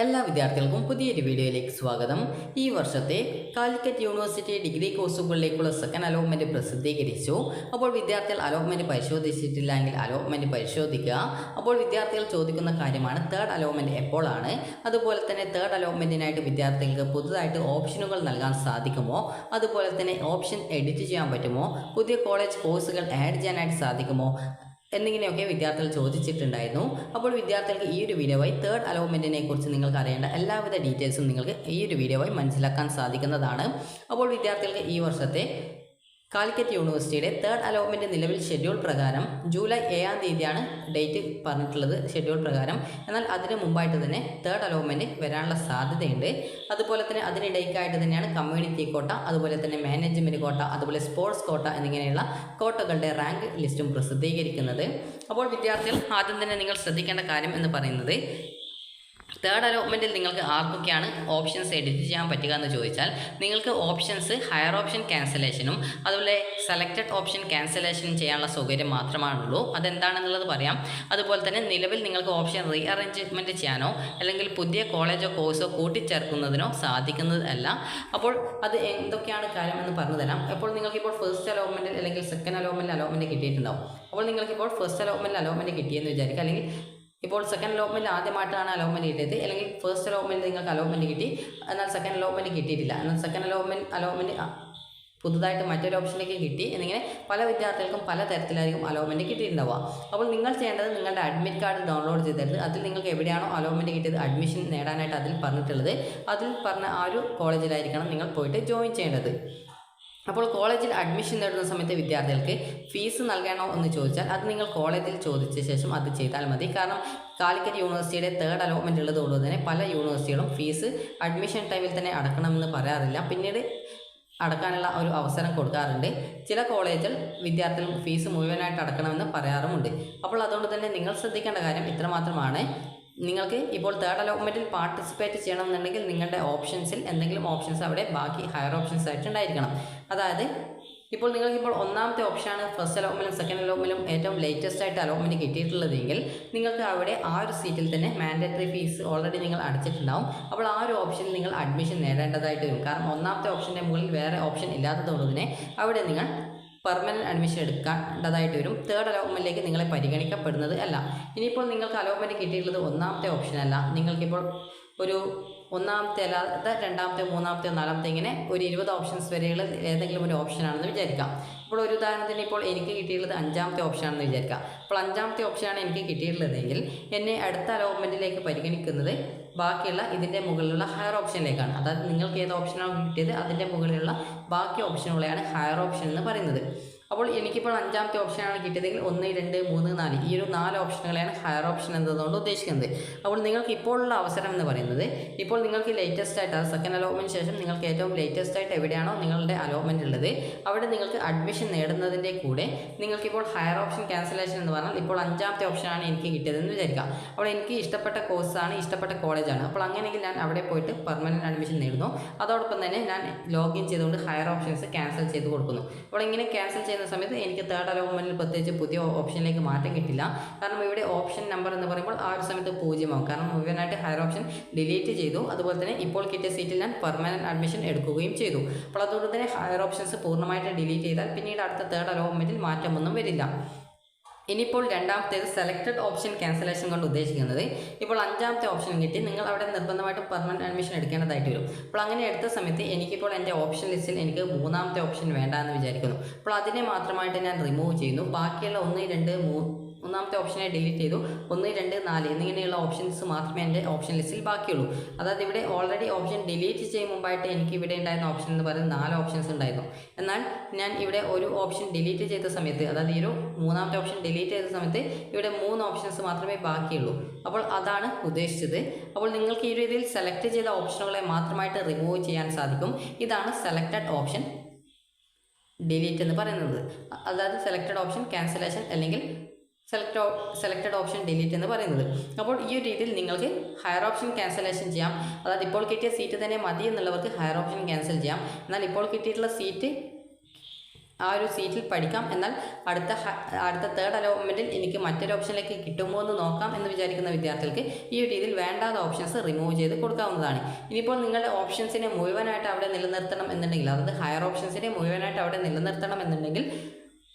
എല്ലാ വിദ്യാർത്ഥികൾക്കും പുതിയൊരു വീഡിയോയിലേക്ക് സ്വാഗതം. ഈ വർഷത്തെ കാലിക്കറ്റ് യൂണിവേഴ്സിറ്റി ഡിഗ്രി കോഴ്സുകളിലേക്കുള്ള സെക്കൻഡ് അലോട്ട്മെൻറ്റ് പ്രസിദ്ധീകരിച്ചു. അപ്പോൾ വിദ്യാർത്ഥികൾ അലോട്ട്മെൻറ്റ് പരിശോധിച്ചിട്ടില്ലെങ്കിൽ അലോട്ട്മെൻറ്റ് പരിശോധിക്കുക. അപ്പോൾ വിദ്യാർത്ഥികൾ ചോദിക്കുന്ന കാര്യമാണ് തേർഡ് അലോട്ട്മെൻറ്റ് എപ്പോഴാണ്, അതുപോലെ തന്നെ തേർഡ് അലോട്ട്മെൻറ്റിനായിട്ട് വിദ്യാർത്ഥികൾക്ക് പുതുതായിട്ട് ഓപ്ഷനുകൾ നൽകാൻ സാധിക്കുമോ, അതുപോലെ തന്നെ ഓപ്ഷൻ എഡിറ്റ് ചെയ്യാൻ പറ്റുമോ, പുതിയ കോളേജ് കോഴ്സുകൾ ആഡ് ചെയ്യാനായിട്ട് സാധിക്കുമോ എന്നിങ്ങനെയൊക്കെ വിദ്യാർത്ഥികൾ ചോദിച്ചിട്ടുണ്ടായിരുന്നു. അപ്പോൾ വിദ്യാർത്ഥികൾക്ക് ഈ ഒരു വീഡിയോ വഴി തേർഡ് അലോട്ട്മെൻറ്റിനെ കുറിച്ച് നിങ്ങൾക്ക് അറിയേണ്ട എല്ലാവിധ ഡീറ്റെയിൽസും നിങ്ങൾക്ക് ഈ ഒരു വീഡിയോ വഴി മനസ്സിലാക്കാൻ സാധിക്കുന്നതാണ്. അപ്പോൾ വിദ്യാർത്ഥികൾക്ക് ഈ വർഷത്തെ കാലിക്കറ്റ് യൂണിവേഴ്സിറ്റിയുടെ തേർഡ് അലോട്ട്മെൻറ്റ് നിലവിൽ ഷെഡ്യൂൾ പ്രകാരം ജൂലൈ 7-ാം തീയതിയാണ് ഡേറ്റ് പറഞ്ഞിട്ടുള്ളത് ഷെഡ്യൂൾ പ്രകാരം. എന്നാൽ അതിന് മുമ്പായിട്ട് തന്നെ തേർഡ് അലോട്ട്മെൻറ്റ് വരാനുള്ള സാധ്യതയുണ്ട്. അതുപോലെ തന്നെ അതിനിടയ്ക്കായിട്ട് തന്നെയാണ് കമ്മ്യൂണിറ്റി കോട്ട, അതുപോലെ തന്നെ മാനേജ്മെൻറ്റ് കോട്ട, അതുപോലെ സ്പോർട്സ് കോട്ട എന്നിങ്ങനെയുള്ള കോട്ടകളുടെ റാങ്ക് ലിസ്റ്റും പ്രസിദ്ധീകരിക്കുന്നത്. അപ്പോൾ വിദ്യാർത്ഥികൾ ആദ്യം തന്നെ നിങ്ങൾ ശ്രദ്ധിക്കേണ്ട കാര്യം എന്ന് പറയുന്നത്, തേർഡ് അലോട്ട്മെൻറ്റിൽ നിങ്ങൾക്ക് ആർക്കൊക്കെയാണ് ഓപ്ഷൻസ് എഡിറ്റ് ചെയ്യാൻ പറ്റുക എന്ന് ചോദിച്ചാൽ, നിങ്ങൾക്ക് ഓപ്ഷൻസ് ഹയർ ഓപ്ഷൻ ക്യാൻസലേഷനും അതുപോലെ സെലക്റ്റഡ് ഓപ്ഷൻ ക്യാൻസലേഷനും ചെയ്യാനുള്ള സൗകര്യം മാത്രമാണുള്ളൂ. അതെന്താണെന്നുള്ളത് പറയാം. അതുപോലെ തന്നെ നിലവിൽ നിങ്ങൾക്ക് ഓപ്ഷൻ റീ അറേഞ്ച്മെൻറ്റ് ചെയ്യാനോ അല്ലെങ്കിൽ പുതിയ കോളേജോ കോഴ്സോ കൂട്ടിച്ചേർക്കുന്നതിനോ സാധിക്കുന്നതല്ല. അപ്പോൾ അത് എന്തൊക്കെയാണ് കാര്യം എന്ന് പറഞ്ഞു തരാം. അപ്പോൾ നിങ്ങൾക്കിപ്പോൾ ഫസ്റ്റ് അലോട്ട്മെൻറ്റിൽ അല്ലെങ്കിൽ സെക്കൻഡ് അലോട്ട്മെൻറ്റ് കിട്ടിയിട്ടുണ്ടാവും. അപ്പോൾ നിങ്ങൾക്കിപ്പോൾ ഫസ്റ്റ് അലോട്ട്മെൻറ്റിൽ അലോട്ട്മെൻറ്റ് കിട്ടിയെന്ന് വിചാരിക്കുക, അല്ലെങ്കിൽ ഇപ്പോൾ സെക്കൻഡ് അലോട്ട്മെൻറ്റ് ആദ്യമായിട്ടാണ് അലോട്ട്മെൻറ്റ് കിട്ടിയത്, അല്ലെങ്കിൽ ഫസ്റ്റ് അലോട്ട്മെൻറ്റ് നിങ്ങൾക്ക് അലോട്ട്മെൻറ്റ് കിട്ടി, എന്നാൽ സെക്കൻഡ് അലോട്ട്മെൻറ്റ് കിട്ടിയിട്ടില്ല, എന്നാൽ സെക്കൻഡ് അലോട്ട്മെൻറ്റ് പുതുതായിട്ട് മറ്റൊരു ഓപ്ഷനിലേക്ക് കിട്ടി എന്നിങ്ങനെ പല വിദ്യാർത്ഥികൾക്കും പല തരത്തിലായിരിക്കും അലോട്ട്മെൻറ്റ് കിട്ടിയിട്ടുണ്ടാവുക. അപ്പോൾ നിങ്ങൾ ചെയ്യേണ്ടത് നിങ്ങളുടെ അഡ്മിറ്റ് കാർഡ് ഡൗൺലോഡ് ചെയ്തെടുത്ത് അതിൽ നിങ്ങൾക്ക് എവിടെയാണോ അലോട്ട്മെൻറ്റ് കിട്ടിയത് അഡ്മിഷൻ നേടാനായിട്ട് അതിൽ പറഞ്ഞിട്ടുള്ളത്, അതിൽ പറഞ്ഞ ആ ഒരു കോളേജിലായിരിക്കണം നിങ്ങൾ പോയിട്ട് ജോയിൻ ചെയ്യേണ്ടത്. അപ്പോൾ കോളേജിൽ അഡ്മിഷൻ നേടുന്ന സമയത്ത് വിദ്യാർത്ഥികൾക്ക് ഫീസ് നൽകണോ എന്ന് ചോദിച്ചാൽ അത് നിങ്ങൾ കോളേജിൽ ചോദിച്ച ശേഷം അത് ചെയ്താൽ മതി. കാരണം കാലിക്കറ്റ് യൂണിവേഴ്സിറ്റിയുടെ തേർഡ് അലോട്ട്മെൻറ്റ് ഉള്ളതുകൊണ്ട് തന്നെ പല യൂണിവേഴ്സിറ്റികളും ഫീസ് അഡ്മിഷൻ ടൈമിൽ തന്നെ അടക്കണമെന്ന് പറയാറില്ല, പിന്നീട് അടക്കാനുള്ള ഒരു അവസരം കൊടുക്കാറുണ്ട്. ചില കോളേജിൽ വിദ്യാർത്ഥികൾ ഫീസ് മുഴുവനായിട്ട് അടക്കണമെന്ന് പറയാറുമുണ്ട്. അപ്പോൾ അതുകൊണ്ട് തന്നെ നിങ്ങൾ ശ്രദ്ധിക്കേണ്ട കാര്യം ഇത്രമാത്രമാണ്. നിങ്ങൾക്ക് ഇപ്പോൾ തേർഡ് അലോട്ട്മെൻറ്റിൽ പാർട്ടിസിപ്പേറ്റ് ചെയ്യണമെന്നുണ്ടെങ്കിൽ നിങ്ങളുടെ ഓപ്ഷൻസിൽ എന്തെങ്കിലും ഓപ്ഷൻസ് അവിടെ ബാക്കി ഹയർ ഓപ്ഷൻസ് ആയിട്ട് ഉണ്ടായിരിക്കണം. അതായത് ഇപ്പോൾ നിങ്ങൾക്കിപ്പോൾ ഒന്നാമത്തെ ഓപ്ഷനാണ് ഫസ്റ്റ് അലോട്ട്മെൻറ്റും സെക്കൻഡ് അലോട്ട്മെൻറ്റും ഏറ്റവും ലേറ്റസ്റ്റ് ആയിട്ട് അലോട്ട്മെൻറ്റ് കിട്ടിയിട്ടുള്ളതെങ്കിൽ നിങ്ങൾക്ക് അവിടെ ആ ഒരു സീറ്റിൽ തന്നെ മാൻഡേറ്ററി ഫീസ് ഓൾറെഡി നിങ്ങൾ അടച്ചിട്ടുണ്ടാവും. അപ്പോൾ ആ ഒരു ഓപ്ഷനിൽ നിങ്ങൾ അഡ്മിഷൻ നേടേണ്ടതായിട്ട് വരും. കാരണം ഒന്നാമത്തെ ഓപ്ഷൻ്റെ മുകളിൽ വേറെ ഓപ്ഷൻ ഇല്ലാത്തതുകൊണ്ട് തന്നെ അവിടെ നിങ്ങൾ പെർമനൻറ്റ് അഡ്മിഷൻ എടുക്കേണ്ടതായിട്ട് വരും. തേർഡ് അലോട്ട്മെൻറ്റിലേക്ക് നിങ്ങളെ പരിഗണിക്കപ്പെടുന്നത് അല്ല. ഇനിയിപ്പോൾ നിങ്ങൾക്ക് അലോട്ട്മെൻറ്റ് കിട്ടിയിട്ടുള്ളത് ഒന്നാമത്തെ ഓപ്ഷനല്ല, നിങ്ങൾക്കിപ്പോൾ ഒരു ഒന്നാമത്തെ അല്ലാതെ രണ്ടാമത്തെ മൂന്നാമത്തെ നാലാമത്തെ ഇങ്ങനെ ഒരു 20 ഓപ്ഷൻസ് വരെയുള്ള ഏതെങ്കിലും ഒരു ഓപ്ഷനാണെന്ന് വിചാരിക്കാം. ഇപ്പോൾ ഒരു ഉദാഹരണത്തിന് ഇപ്പോൾ എനിക്ക് കിട്ടിയിട്ടുള്ളത് 5ാമത്തെ ഓപ്ഷനാണെന്ന് വിചാരിക്കാം. അപ്പോൾ 5ാമത്തെ ഓപ്ഷനാണ് എനിക്ക് കിട്ടിയിട്ടുള്ളതെങ്കിൽ എന്നെ അടുത്ത അലോട്ട്മെൻറ്റിലേക്ക് പരിഗണിക്കുന്നത് ബാക്കിയുള്ള ഇതിൻ്റെ മുകളിലുള്ള ഹയർ ഓപ്ഷനിലേക്കാണ്. അതായത് നിങ്ങൾക്ക് ഏത് ഓപ്ഷനാണ് കിട്ടിയത് അതിൻ്റെ മുകളിലുള്ള ബാക്കി ഓപ്ഷനുകളെയാണ് ഹയർ ഓപ്ഷൻ എന്ന് പറയുന്നത്. അപ്പോൾ എനിക്കിപ്പോൾ 5ാമത്തെ ഓപ്ഷനാണ് കിട്ടിയതെങ്കിൽ 1, 2, 3, 4 ഈ ഒരു 4 ഓപ്ഷനുകളെയാണ് ഹയർ ഓപ്ഷൻ എന്നതുകൊണ്ട് ഉദ്ദേശിക്കുന്നത്. അപ്പോൾ നിങ്ങൾക്ക് ഇപ്പോഴുള്ള അവസരം എന്ന് പറയുന്നത്, ഇപ്പോൾ നിങ്ങൾക്ക് ലേറ്റസ്റ്റ് ആയിട്ട് സെക്കൻഡ് അലോട്ട്മെൻറ്റ് ശേഷം നിങ്ങൾക്ക് ഏറ്റവും ലേറ്റസ്റ്റ് ആയിട്ട് എവിടെയാണോ നിങ്ങളുടെ അലോട്ട്മെൻറ്റ് ഉള്ളത് അവിടെ നിങ്ങൾക്ക് അഡ്മിഷൻ നേടുന്നതിൻ്റെ കൂടെ നിങ്ങൾക്കിപ്പോൾ ഹയർ ഓപ്ഷൻ ക്യാൻസലേഷൻ എന്ന് പറഞ്ഞാൽ ഇപ്പോൾ 5ാമത്തെ ഓപ്ഷനാണ് എനിക്ക് കിട്ടിയതെന്ന് വിചാരിക്കാം. അപ്പോൾ എനിക്ക് ഇഷ്ടപ്പെട്ട കോഴ്സാണ്, ഇഷ്ടപ്പെട്ട കോളേജാണ്. അപ്പോൾ അങ്ങനെയെങ്കിൽ ഞാൻ അവിടെ പോയിട്ട് പെർമനൻറ്റ് അഡ്മിഷൻ നേടുന്നു. അതോടൊപ്പം തന്നെ ഞാൻ ലോഗിൻ ചെയ്തുകൊണ്ട് ഹയർ ഓപ്ഷൻസ് ക്യാൻസൽ ചെയ്ത് കൊടുക്കുന്നു. അപ്പോൾ ഇങ്ങനെ ക്യാൻസൽ ചെയ്യുന്ന സമയത്ത് എനിക്ക് തേർഡ് അലോട്ട്മെൻറ്റിൽ പ്രത്യേകിച്ച് പുതിയ ഓപ്ഷനിലേക്ക് മാറ്റം കിട്ടില്ല. കാരണം ഇവിടെ ഓപ്ഷൻ നമ്പർ എന്ന് പറയുമ്പോൾ ആ ഒരു സമയത്ത് 0 ആവും. കാരണം മുഴുവനായിട്ട് ഹയർ ഓപ്ഷൻ ഡിലീറ്റ് ചെയ്തു. അതുപോലെ തന്നെ ഇപ്പോൾ കിട്ടിയ സീറ്റിൽ ഞാൻ പെർമനൻറ്റ് അഡ്മിഷൻ എടുക്കുകയും ചെയ്തു. അപ്പോൾ അതുകൊണ്ട് തന്നെ ഹയർ ഓപ്ഷൻസ് പൂർണ്ണമായിട്ട് ഡിലീറ്റ് ചെയ്താൽ പിന്നീട് അടുത്ത തേർഡ് അലോട്ട്മെൻറ്റിൽ മാറ്റമൊന്നും വരില്ല. ഇനിയിപ്പോൾ രണ്ടാമത്തേത് സെലക്റ്റഡ് ഓപ്ഷൻ ക്യാൻസലേഷൻ കൊണ്ട് ഉദ്ദേശിക്കുന്നത്, ഇപ്പോൾ 5ാമത്തെ ഓപ്ഷൻ കിട്ടി നിങ്ങൾ അവിടെ നിർബന്ധമായിട്ടും പെർമനൻറ്റ് അഡ്മിഷൻ എടുക്കേണ്ടതായിട്ട് വരും. അപ്പോൾ അങ്ങനെ എടുത്ത സമയത്ത് എനിക്കിപ്പോൾ എൻ്റെ ഓപ്ഷൻ ലിസ്റ്റിൽ എനിക്ക് 3ാമത്തെ ഓപ്ഷൻ വേണ്ട എന്ന് വിചാരിക്കുന്നു. അപ്പോൾ അതിനെ മാത്രമായിട്ട് ഞാൻ റിമൂവ് ചെയ്യുന്നു. ബാക്കിയുള്ള 1, 2, 3 ഒന്നാമത്തെ ഓപ്ഷനെ ഡിലീറ്റ് ചെയ്തു. 1, 2, 4 എന്നിങ്ങനെയുള്ള ഓപ്ഷൻസ് മാത്രമേ എൻ്റെ ഓപ്ഷൻ ലിസ്റ്റിൽ ബാക്കിയുള്ളൂ. അതായത് ഇവിടെ ഓൾറെഡി ഓപ്ഷൻ ഡിലീറ്റ് ചെയ്യും മുമ്പായിട്ട് എനിക്ക് ഇവിടെ ഉണ്ടായിരുന്ന ഓപ്ഷൻ എന്ന് പറയുന്നത് 4 ഓപ്ഷൻസ് ഉണ്ടായിരുന്നു. എന്നാൽ ഞാൻ ഇവിടെ ഒരു ഓപ്ഷൻ ഡിലീറ്റ് ചെയ്ത സമയത്ത്, അതായത് ഈ ഒരു 3ാമത്തെ ഓപ്ഷൻ ഡിലീറ്റ് ചെയ്ത സമയത്ത് ഇവിടെ 3 ഓപ്ഷൻസ് മാത്രമേ ബാക്കിയുള്ളൂ. അപ്പോൾ അതാണ് ഉദ്ദേശിച്ചത്. അപ്പോൾ നിങ്ങൾക്ക് ഈ രീതിയിൽ സെലക്ട് ചെയ്ത ഓപ്ഷനുകളെ മാത്രമായിട്ട് റിമൂവ് ചെയ്യാൻ സാധിക്കും. ഇതാണ് സെലക്റ്റഡ് ഓപ്ഷൻ ഡിലീറ്റ് എന്ന് പറയുന്നത്. അതായത് സെലക്റ്റഡ് ഓപ്ഷൻ ക്യാൻസലേഷൻ അല്ലെങ്കിൽ സെലക്റ്റഡ് ഓപ്ഷൻ ഡിലീറ്റ് എന്ന് പറയുന്നത്. അപ്പോൾ ഈ ഒരു രീതിയിൽ നിങ്ങൾക്ക് ഹയർ ഓപ്ഷൻ ക്യാൻസലേഷൻ ചെയ്യാം. അതായത് ഇപ്പോൾ കിട്ടിയ സീറ്റ് തന്നെ മതി എന്നുള്ളവർക്ക് ഹയർ ഓപ്ഷൻ ക്യാൻസൽ ചെയ്യാം. എന്നാൽ ഇപ്പോൾ കിട്ടിയിട്ടുള്ള സീറ്റ് ആ ഒരു സീറ്റിൽ പഠിക്കാം. എന്നാൽ അടുത്ത തേർഡ് അലോട്ട്മെൻറ്റിൽ എനിക്ക് മറ്റൊരു ഓപ്ഷനിലേക്ക് കിട്ടുമോ എന്ന് നോക്കാം എന്ന് വിചാരിക്കുന്ന വിദ്യാർത്ഥികൾക്ക് ഈ ഒരു രീതിയിൽ വേണ്ടാത്ത ഓപ്ഷൻസ് റിമൂവ് ചെയ്ത് കൊടുക്കാവുന്നതാണ്. ഇനിയിപ്പോൾ നിങ്ങളുടെ ഓപ്ഷൻസിനെ മുഴുവനായിട്ട് അവിടെ നിലനിർത്തണം എന്നുണ്ടെങ്കിൽ, അതായത് ഹയർ ഓപ്ഷൻസിനെ മുഴുവനായിട്ട് അവിടെ നിലനിർത്തണം എന്നുണ്ടെങ്കിൽ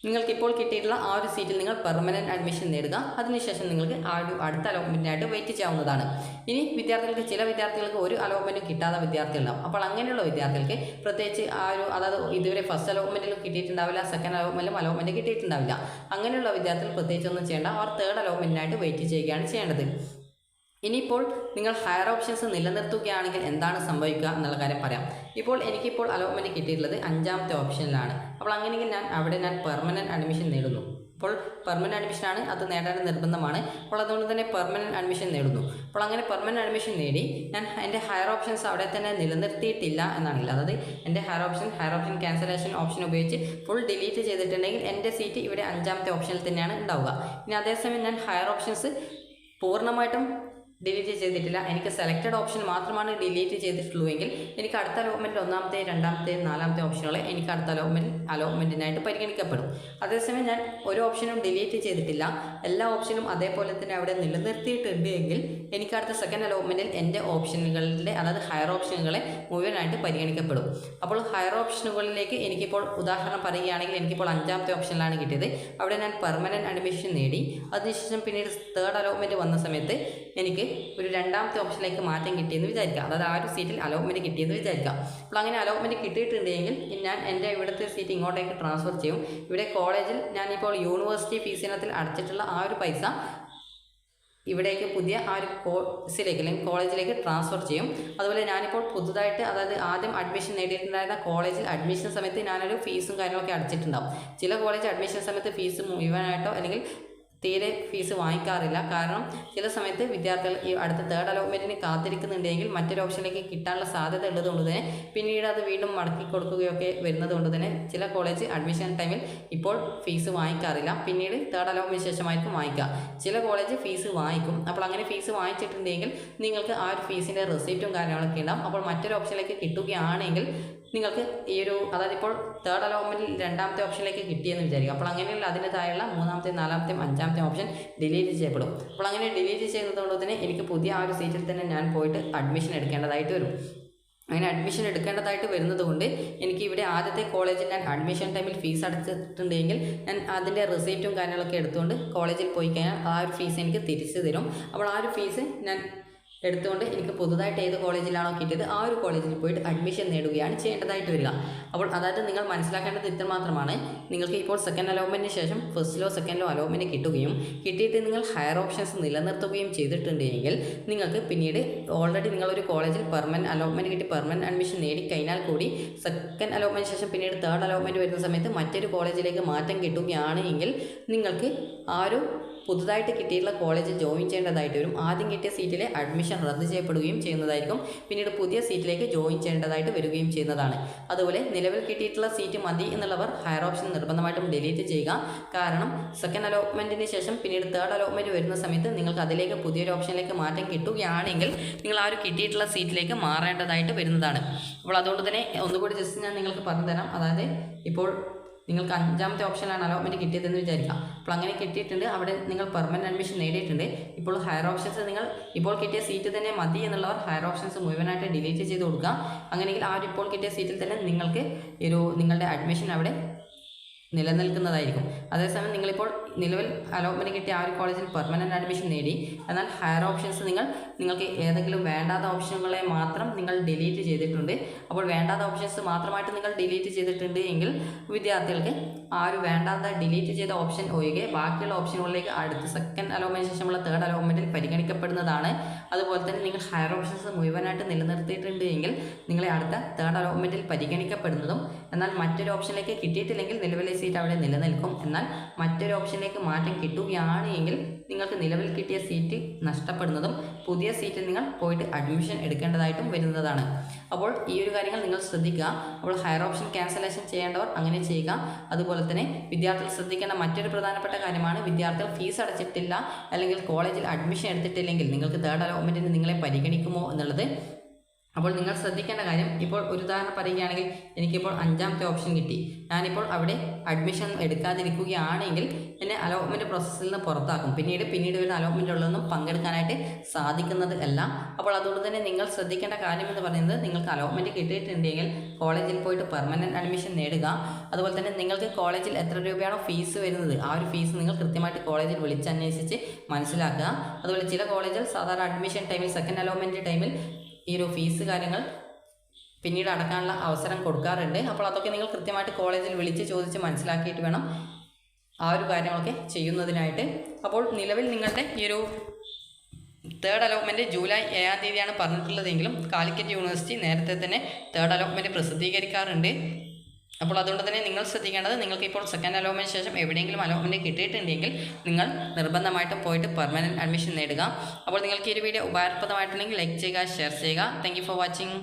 നിങ്ങൾക്കിപ്പോൾ കിട്ടിയിട്ടുള്ള ആ ഒരു സീറ്റിൽ നിങ്ങൾ പെർമനൻറ്റ് അഡ്മിഷൻ നേടുക. അതിനുശേഷം നിങ്ങൾക്ക് ആ ഒരു അടുത്ത അലോട്ട്മെൻറ്റിനായിട്ട് വെയിറ്റ് ചെയ്യാവുന്നതാണ്. ഇനി ചില വിദ്യാർത്ഥികൾക്ക് ഒരു അലോട്ട്മെൻറ്റും കിട്ടാത്ത വിദ്യാർത്ഥികളുണ്ടാവും. അപ്പോൾ അങ്ങനെയുള്ള വിദ്യാർത്ഥികൾക്ക് പ്രത്യേകിച്ച് അതായത് ഇതുവരെ ഫസ്റ്റ് അലോട്ട്മെൻറ്റിലും കിട്ടിയിട്ടുണ്ടാവില്ല, സെക്കൻഡ് അലോട്ട്മെൻറ്റിലും അലോട്ട്മെൻറ്റ് കിട്ടിയിട്ടുണ്ടാവില്ല. അങ്ങനെയുള്ള വിദ്യാർത്ഥികൾ പ്രത്യേകിച്ചൊന്നും ചെയ്യേണ്ട, അവർ തേർഡ് അലോട്ട്മെൻറ്റിനായിട്ട് വെയിറ്റ് ചെയ്യുകയാണ് ചെയ്യേണ്ടത്. ഇനിയിപ്പോൾ നിങ്ങൾ ഹയർ ഓപ്ഷൻസ് നിലനിർത്തുകയാണെങ്കിൽ എന്താണ് സംഭവിക്കുക എന്നുള്ള കാര്യം പറയാം. എനിക്കിപ്പോൾ അലോട്ട്മെൻറ്റ് കിട്ടിയിട്ടുള്ളത് 5ാമത്തെ ഓപ്ഷനിലാണ്. അപ്പോൾ അങ്ങനെയെങ്കിൽ ഞാൻ പെർമനൻറ്റ് അഡ്മിഷൻ നേടുന്നു. അപ്പോൾ പെർമനൻറ്റ് അഡ്മിഷനാണ്, അത് നേടാൻ നിർബന്ധമാണ്. അപ്പോൾ അതുകൊണ്ട് തന്നെ പെർമനൻറ്റ് അഡ്മിഷൻ നേടുന്നു. അപ്പോൾ അങ്ങനെ പെർമനൻറ്റ് അഡ്മിഷൻ നേടി ഞാൻ എൻ്റെ ഹയർ ഓപ്ഷൻസ് അവിടെ തന്നെ നിലനിർത്തിയിട്ടില്ല എന്നാണെങ്കിൽ, അതായത് എൻ്റെ ഹയർ ഓപ്ഷൻ ക്യാൻസലേഷൻ ഓപ്ഷൻ ഉപയോഗിച്ച് ഫുൾ ഡിലീറ്റ് ചെയ്തിട്ടുണ്ടെങ്കിൽ എൻ്റെ സീറ്റ് ഇവിടെ 5ാമത്തെ ഓപ്ഷനിൽ തന്നെയാണ് ഉണ്ടാവുക. ഇനി അതേസമയം ഞാൻ ഹയർ ഓപ്ഷൻസ് പൂർണ്ണമായിട്ടും ഡിലീറ്റ് ചെയ്തിട്ടില്ല, എനിക്ക് സെലക്റ്റഡ് ഓപ്ഷൻ മാത്രമാണ് ഡിലീറ്റ് ചെയ്തിട്ടുള്ളൂ എങ്കിൽ എനിക്ക് അടുത്ത അലോട്ട്മെൻറ്റിൽ 1ാമത്തെ 2ാമത്തെ 4ാമത്തെ ഓപ്ഷനുകളെ എനിക്ക് അടുത്ത അലോട്ട്മെൻറ്റിനായിട്ട് പരിഗണിക്കപ്പെടും. അതേസമയം ഞാൻ ഒരു ഓപ്ഷനും ഡിലീറ്റ് ചെയ്തിട്ടില്ല, എല്ലാ ഓപ്ഷനും അതേപോലെ തന്നെ അവിടെ നിലനിർത്തിയിട്ടുണ്ട് എങ്കിൽ എനിക്ക് അടുത്ത സെക്കൻഡ് അലോട്ട്മെൻറ്റിൽ എൻ്റെ ഓപ്ഷനുകളിലെ, അതായത് ഹയർ ഓപ്ഷനുകളെ മുഴുവനായിട്ട് പരിഗണിക്കപ്പെടും. അപ്പോൾ ഹയർ ഓപ്ഷനുകളിലേക്ക് എനിക്കിപ്പോൾ ഉദാഹരണം പറയുകയാണെങ്കിൽ എനിക്കിപ്പോൾ 5ാമത്തെ ഓപ്ഷനിലാണ് കിട്ടിയത്. അവിടെ ഞാൻ പെർമനൻറ്റ് അഡ്മിഷൻ നേടി. അതിനുശേഷം പിന്നീട് തേർഡ് അലോട്ട്മെൻറ്റ് വന്ന സമയത്ത് എനിക്ക് ഒരു 2ാമത്തെ ഓപ്ഷനിലേക്ക് മാറ്റം കിട്ടിയെന്ന് വിചാരിക്കുക, അതായത് ആ ഒരു സീറ്റിൽ അലോട്ട്മെൻറ്റ് കിട്ടിയെന്ന് വിചാരിക്കുക. അപ്പോൾ അങ്ങനെ അലോട്ട്മെൻറ്റ് കിട്ടിയിട്ടുണ്ടെങ്കിൽ ഞാൻ എൻ്റെ ഇവിടുത്തെ സീറ്റ് ഇങ്ങോട്ടേക്ക് ട്രാൻസ്ഫർ ചെയ്യും. ഇവിടെ കോളേജിൽ ഞാനിപ്പോൾ യൂണിവേഴ്സിറ്റി ഫീസ് ഇനത്തിൽ അടച്ചിട്ടുള്ള ആ ഒരു പൈസ ഇവിടേക്ക് പുതിയ ആ ഒരു കോഴ്സിലേക്ക് അല്ലെങ്കിൽ കോളേജിലേക്ക് ട്രാൻസ്ഫർ ചെയ്യും. അതുപോലെ ഞാനിപ്പോൾ പുതുതായിട്ട്, അതായത് ആദ്യം അഡ്മിഷൻ നേടിയിട്ടുണ്ടായിരുന്ന കോളേജിൽ അഡ്മിഷൻ സമയത്ത് ഞാനൊരു ഫീസും കാര്യങ്ങളൊക്കെ അടച്ചിട്ടുണ്ടാവും. ചില കോളേജ് അഡ്മിഷൻ സമയത്ത് ഫീസ് മുഴുവനായിട്ടോ അല്ലെങ്കിൽ തീരെ ഫീസ് വാങ്ങിക്കാറില്ല. കാരണം ചില സമയത്ത് വിദ്യാർത്ഥികൾ ഈ അടുത്ത തേർഡ് അലോട്ട്മെൻറ്റിന് കാത്തിരിക്കുന്നുണ്ടെങ്കിൽ മറ്റൊരു ഓപ്ഷനിലേക്ക് കിട്ടാനുള്ള സാധ്യത ഉള്ളതുകൊണ്ട് തന്നെ പിന്നീട് അത് വീണ്ടും മടക്കി കൊടുക്കുകയൊക്കെ വരുന്നത് കൊണ്ട് തന്നെ ചില കോളേജ് അഡ്മിഷൻ ടൈമിൽ ഇപ്പോൾ ഫീസ് വാങ്ങിക്കാറില്ല, പിന്നീട് തേർഡ് അലോട്ട്മെൻറ്റിന് ശേഷമായിരിക്കും വാങ്ങിക്കുക. ചില കോളേജ് ഫീസ് വാങ്ങിക്കും. അപ്പോൾ അങ്ങനെ ഫീസ് വാങ്ങിച്ചിട്ടുണ്ടെങ്കിൽ നിങ്ങൾക്ക് ആ ഒരു ഫീസിൻ്റെ റെസിപ്റ്റും കാര്യങ്ങളൊക്കെ ഉണ്ടാവും. അപ്പോൾ മറ്റൊരു ഓപ്ഷനിലേക്ക് കിട്ടുകയാണെങ്കിൽ നിങ്ങൾക്ക് ഈ ഒരു, അതായത് ഇപ്പോൾ തേർഡ് അലോട്ട്മെൻറ്റിൽ 2ാമത്തെ ഓപ്ഷനിലേക്ക് കിട്ടിയെന്ന് വിചാരിക്കുക. അപ്പോൾ അങ്ങനെയുള്ള അതിന് താഴെയുള്ള 3ാമത്തെ 4ാമത്തെയും 5ാമത്തെ ഓപ്ഷൻ ഡിലീറ്റ് ചെയ്യപ്പെടും. അപ്പോൾ അങ്ങനെ ഡിലീറ്റ് ചെയ്യുന്നതുകൊണ്ട് തന്നെ എനിക്ക് പുതിയ ആ ഒരു സീറ്റിൽ തന്നെ ഞാൻ പോയിട്ട് അഡ്മിഷൻ എടുക്കേണ്ടതായിട്ട് വരും. അങ്ങനെ അഡ്മിഷൻ എടുക്കേണ്ടതായിട്ട് വരുന്നത് കൊണ്ട് എനിക്ക് ഇവിടെ ആദ്യത്തെ കോളേജിൽ ഞാൻ അഡ്മിഷൻ ടൈമിൽ ഫീസ് അടച്ചിട്ടുണ്ടെങ്കിൽ ഞാൻ അതിൻ്റെ റെസിപ്റ്റും കാര്യങ്ങളൊക്കെ എടുത്തുകൊണ്ട് കോളേജിൽ പോയി കഴിഞ്ഞാൽ ആ ഒരു ഫീസ് എനിക്ക് തിരിച്ചു തരും. അപ്പോൾ ആ ഒരു ഫീസ് ഞാൻ എടുത്തുകൊണ്ട് എനിക്ക് പുതുതായിട്ട് ഏത് കോളേജിലാണോ കിട്ടിയത് ആ ഒരു കോളേജിൽ പോയിട്ട് അഡ്മിഷൻ നേടുകയാണ് ചെയ്യേണ്ടതായിട്ട് വരിക. അപ്പോൾ അതായത് നിങ്ങൾ മനസ്സിലാക്കേണ്ടത് ഇത്ര മാത്രമാണ്. നിങ്ങൾക്ക് ഇപ്പോൾ സെക്കൻഡ് അലോട്ട്മെൻറ്റിന് ശേഷം ഫസ്റ്റിലോ സെക്കൻഡിലോ അലോട്ട്മെൻറ്റ് കിട്ടിയിട്ട് നിങ്ങൾ ഹയർ ഓപ്ഷൻസ് നിലനിർത്തുകയും ചെയ്തിട്ടുണ്ടെങ്കിൽ നിങ്ങൾക്ക് പിന്നീട് ഓൾറെഡി നിങ്ങളൊരു കോളേജിൽ പെർമനൻറ്റ് അലോട്ട്മെൻറ്റ് കിട്ടി പെർമനൻറ്റ് അഡ്മിഷൻ നേടിക്കഴിഞ്ഞാൽ കൂടി സെക്കൻഡ് അലോട്ട്മെൻറ്റിന് ശേഷം പിന്നീട് തേർഡ് അലോട്ട്മെൻറ്റ് വരുന്ന സമയത്ത് മറ്റൊരു കോളേജിലേക്ക് മാറ്റം കിട്ടുകയാണ് എങ്കിൽ നിങ്ങൾക്ക് ആ ഒരു പുതുതായിട്ട് കിട്ടിയിട്ടുള്ള കോളേജ് ജോയിൻ ചെയ്യേണ്ടതായിട്ട് വരും. ആദ്യം കിട്ടിയ സീറ്റിലെ അഡ്മിഷൻ റദ്ദ് ചെയ്യപ്പെടുകയും ചെയ്യുന്നതായിരിക്കും. പിന്നീട് പുതിയ സീറ്റിലേക്ക് ജോയിൻ ചെയ്യേണ്ടതായിട്ട് വരികയും ചെയ്യുന്നതാണ്. അതുപോലെ നിലവിൽ കിട്ടിയിട്ടുള്ള സീറ്റ് മതി എന്നുള്ളവർ ഹയർ ഓപ്ഷൻ നിർബന്ധമായിട്ടും ഡിലീറ്റ് ചെയ്യുക. കാരണം സെക്കൻഡ് അലോട്ട്മെൻറ്റിന് ശേഷം പിന്നീട് തേർഡ് അലോട്ട്മെൻറ്റ് വരുന്ന സമയത്ത് നിങ്ങൾക്ക് അതിലേക്ക് പുതിയൊരു ഓപ്ഷനിലേക്ക് മാറ്റം കിട്ടുകയാണെങ്കിൽ നിങ്ങൾ ആ ഒരു കിട്ടിയിട്ടുള്ള സീറ്റിലേക്ക് മാറേണ്ടതായിട്ട് വരുന്നതാണ്. അപ്പോൾ അതുകൊണ്ട് തന്നെ ഒന്നുകൂടി ജസ്റ്റ് ഞാൻ നിങ്ങൾക്ക് പറഞ്ഞു തരാം. അതായത് ഇപ്പോൾ നിങ്ങൾക്ക് 5ാമത്തെ ഓപ്ഷനിലാണ് അലോട്ട്മെൻറ്റ് കിട്ടിയതെന്ന് വിചാരിക്കാം. അപ്പോൾ അങ്ങനെ കിട്ടിയിട്ടുണ്ട്, അവിടെ നിങ്ങൾ പെർമനൻറ്റ് അഡ്മിഷൻ നേടിയിട്ടുണ്ട്. ഇപ്പോൾ ഹയർ ഓപ്ഷൻസ് നിങ്ങൾ ഇപ്പോൾ കിട്ടിയ സീറ്റ് തന്നെ മതി എന്നുള്ളവർ ഹയർ ഓപ്ഷൻസ് മുഴുവനായിട്ട് ഡിലീറ്റ് ചെയ്ത് കൊടുക്കുക. അങ്ങനെയെങ്കിൽ ആ ഒരു ഇപ്പോൾ കിട്ടിയ സീറ്റിൽ തന്നെ നിങ്ങൾക്ക് നിങ്ങളുടെ അഡ്മിഷൻ അവിടെ നിലനിൽക്കുന്നതായിരിക്കും. അതേസമയം നിങ്ങളിപ്പോൾ നിലവിൽ അലോട്ട്മെൻറ്റ് കിട്ടിയ ആ ഒരു കോളേജിൽ പെർമനൻറ്റ് അഡ്മിഷൻ നേടി, എന്നാൽ ഹയർ ഓപ്ഷൻസ് നിങ്ങൾക്ക് ഏതെങ്കിലും വേണ്ടാത്ത ഓപ്ഷനുകളെ മാത്രം നിങ്ങൾ ഡിലീറ്റ് ചെയ്തിട്ടുണ്ട്. അപ്പോൾ വേണ്ടാത്ത ഓപ്ഷൻസ് മാത്രമായിട്ട് നിങ്ങൾ ഡിലീറ്റ് ചെയ്തിട്ടുണ്ട് എങ്കിൽ വിദ്യാർത്ഥികൾക്ക് ആ ഒരു വേണ്ടാത്ത ഡിലീറ്റ് ചെയ്ത ഓപ്ഷൻ ഒഴികെ ബാക്കിയുള്ള ഓപ്ഷനുകളിലേക്ക് അടുത്ത സെക്കൻഡ് അലോട്ട്മെൻറ്റിന് ശേഷമുള്ള തേർഡ് അലോട്ട്മെൻറ്റിൽ പരിഗണിക്കപ്പെടുന്നതാണ്. അതുപോലെ തന്നെ നിങ്ങൾ ഹയർ ഓപ്ഷൻസ് മുഴുവനായിട്ട് നിലനിർത്തിയിട്ടുണ്ട് എങ്കിൽ നിങ്ങളെ അടുത്ത തേർഡ് അലോട്ട്മെൻറ്റിൽ പരിഗണിക്കപ്പെടുന്നതും, എന്നാൽ മറ്റൊരു ഓപ്ഷനിലേക്ക് കിട്ടിയിട്ടില്ലെങ്കിൽ നിലവിലെ സീറ്റ് അവിടെ നിലനിൽക്കും. എന്നാൽ മറ്റൊരു ഓപ്ഷനിലേക്ക് മാറ്റം കിട്ടുകയാണ് എങ്കിൽ നിങ്ങൾക്ക് നിലവിൽ കിട്ടിയ സീറ്റ് നഷ്ടപ്പെടുന്നതും പുതിയ സീറ്റിൽ നിങ്ങൾ പോയിട്ട് അഡ്മിഷൻ എടുക്കേണ്ടതായിട്ടും വരുന്നതാണ്. അപ്പോൾ ഈ ഒരു കാര്യങ്ങൾ നിങ്ങൾ ശ്രദ്ധിക്കുക. അപ്പോൾ ഹയർ ഓപ്ഷൻ ക്യാൻസലേഷൻ ചെയ്യേണ്ടവർ അങ്ങനെ ചെയ്യുക. അതുപോലെ തന്നെ വിദ്യാർത്ഥികൾ ശ്രദ്ധിക്കേണ്ട മറ്റൊരു പ്രധാനപ്പെട്ട കാര്യമാണ്, വിദ്യാർത്ഥികൾ ഫീസ് അടച്ചിട്ടില്ല അല്ലെങ്കിൽ കോളേജിൽ അഡ്മിഷൻ എടുത്തിട്ടില്ലെങ്കിൽ നിങ്ങൾക്ക് തേർഡ് അലോട്ട്മെൻറ്റിന് നിങ്ങളെ പരിഗണിക്കുമോ എന്നുള്ളത്. അപ്പോൾ നിങ്ങൾ ശ്രദ്ധിക്കേണ്ട കാര്യം, ഇപ്പോൾ ഒരു ഉദാഹരണം പറയുകയാണെങ്കിൽ എനിക്കിപ്പോൾ 5ാമത്തെ ഓപ്ഷൻ കിട്ടി. ഞാനിപ്പോൾ അവിടെ അഡ്മിഷൻ എടുക്കാതിരിക്കുകയാണെങ്കിൽ എന്നെ അലോട്ട്മെൻറ്റ് പ്രോസസ്സിൽ നിന്ന് പുറത്താക്കും. പിന്നീട് വരുന്ന അലോട്ട്മെൻറ്റുള്ളതൊന്നും പങ്കെടുക്കാനായിട്ട് സാധിക്കുന്നത് അല്ല. അപ്പോൾ അതുകൊണ്ട് തന്നെ നിങ്ങൾ ശ്രദ്ധിക്കേണ്ട കാര്യം എന്ന് പറയുന്നത്, നിങ്ങൾക്ക് അലോട്ട്മെൻറ്റ് കിട്ടിയിട്ടുണ്ടെങ്കിൽ കോളേജിൽ പോയിട്ട് പെർമനൻറ്റ് അഡ്മിഷൻ നേടുക. അതുപോലെ തന്നെ നിങ്ങൾക്ക് കോളേജിൽ എത്ര രൂപയാണോ ഫീസ് വരുന്നത്, ആ ഒരു ഫീസ് നിങ്ങൾ കൃത്യമായിട്ട് കോളേജിൽ വിളിച്ചന്വേഷിച്ച് മനസ്സിലാക്കുക. അതുപോലെ ചില കോളേജിൽ സാധാരണ അഡ്മിഷൻ ടൈമിൽ, സെക്കൻഡ് അലോട്ട്മെൻറ്റ് ടൈമിൽ ഈ ഒരു ഫീസ് കാര്യങ്ങൾ പിന്നീട് അടക്കാനുള്ള അവസരം കൊടുക്കാറുണ്ട്. അപ്പോൾ അതൊക്കെ നിങ്ങൾ കൃത്യമായിട്ട് കോളേജിൽ വിളിച്ച് ചോദിച്ച് മനസ്സിലാക്കിയിട്ട് വേണം ആ ഒരു കാര്യങ്ങളൊക്കെ ചെയ്യുന്നതിനായിട്ട്. അപ്പോൾ നിലവിൽ നിങ്ങളുടെ ഈ ഒരു 3rd അലോട്ട്മെൻറ്റ് ജൂലൈ 7-ാം തീയതിയാണ് പറഞ്ഞിട്ടുള്ളതെങ്കിലും കാലിക്കറ്റ് യൂണിവേഴ്സിറ്റി നേരത്തെ തന്നെ 3rd അലോട്ട്മെൻറ്റ് പ്രസിദ്ധീകരിക്കാറുണ്ട്. അപ്പോൾ അതുകൊണ്ട് തന്നെ നിങ്ങൾ ശ്രദ്ധിക്കേണ്ടത്, നിങ്ങൾക്ക് ഇപ്പോൾ സെക്കൻഡ് അലോട്ട്മെൻറ്റ് ശേഷം എവിടെയെങ്കിലും അലോട്ട്മെൻറ്റ് കിട്ടിയിട്ടുണ്ടെങ്കിൽ നിങ്ങൾ നിർബന്ധമായിട്ടും പോയിട്ട് പെർമനൻറ്റ് അഡ്മിഷൻ നേടുക. അപ്പോൾ നിങ്ങൾക്ക് ഈ ഒരു വീഡിയോ ഉപകാരപ്രദമായിട്ടുണ്ടെങ്കിൽ ലൈക്ക് ചെയ്യുക, ഷെയർ ചെയ്യുക. Thank you for watching.